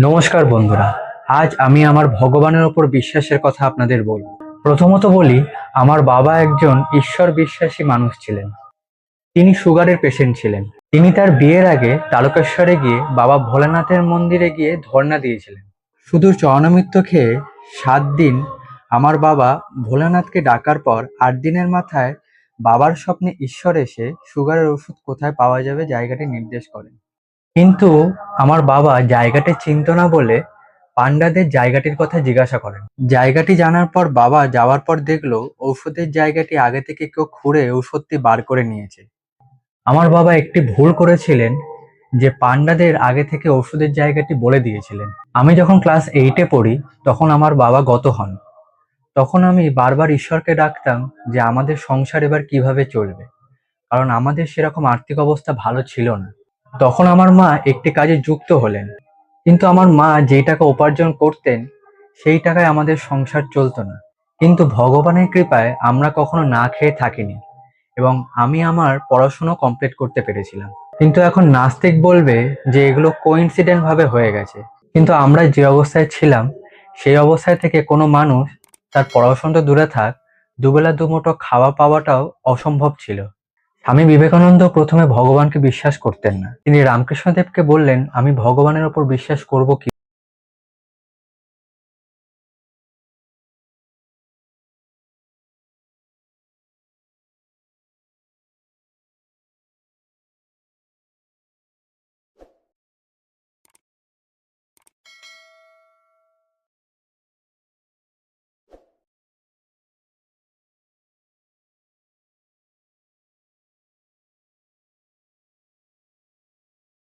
নমস্কার বন্ধুরা। আজ আমি আমার ভগবানের ওপর বিশ্বাসের কথা আপনাদের বলবো। প্রথমত বলি, আমার বাবা একজন ঈশ্বর বিশ্বাসী মানুষ ছিলেন। তিনি সুগারের পেশেন্ট ছিলেন। তিনি তার বিয়ের আগে তারকেশ্বরে গিয়ে বাবা ভোলানাথের মন্দিরে গিয়ে ধর্ণা দিয়েছিলেন। শুধু চরণামৃত খেয়ে 7 দিন আমার বাবা ভোলানাথকে ডাকার পর 8 দিনের মাথায় বাবার স্বপ্নে ঈশ্বর এসে সুগারের ওষুধ কোথায় পাওয়া যাবে জায়গাটি নির্দেশ করেন। কিন্তু আমার বাবা জায়গাটি চিনত না বলে পান্ডাদের জায়গাটির কথা জিজ্ঞাসা করেন। জায়গাটি জানার পর বাবা যাওয়ার পর দেখলো ঔষধের জায়গাটি আগে থেকে কেউ খুঁড়ে ঔষধটি বার করে নিয়েছে। আমার বাবা একটি ভুল করেছিলেন যে পান্ডাদের আগে থেকে ওষুধের জায়গাটি বলে দিয়েছিলেন। আমি যখন ক্লাস 8-এ পড়ি তখন আমার বাবা গত হন। তখন আমি বারবার ঈশ্বরকে ডাকতাম যে আমাদের সংসার এবার কিভাবে চলবে, কারণ আমাদের সেরকম আর্থিক অবস্থা ভালো ছিল না। তখন আমার মা একটি কাজে যুক্ত হলেন, কিন্তু আমার মা যেই টাকা উপার্জন করতেন সেই টাকায় আমাদের সংসার চলতো না। কিন্তু ভগবানের কৃপায় আমরা কখনো না খেয়ে থাকিনি এবং আমি আমার পড়াশোনা কমপ্লিট করতে পেরেছিলাম। কিন্তু এখন নাস্তিক বলবে যে এগুলো কোইন্সিডেন্ট ভাবে হয়ে গেছে, কিন্তু আমরা যে অবস্থায় ছিলাম সেই অবস্থায় থেকে কোনো মানুষ তার পড়াশোনা তো দূরে থাক, দুবেলা দুমুঠো খাওয়া পাওয়াটাও অসম্ভব ছিল। স্বামী বিবেকানন্দ প্রথমে ভগবানকে বিশ্বাস করতেন না। তিনি রামকৃষ্ণদেবকে বললেন, আমি ভগবানের ওপর বিশ্বাস করব কি?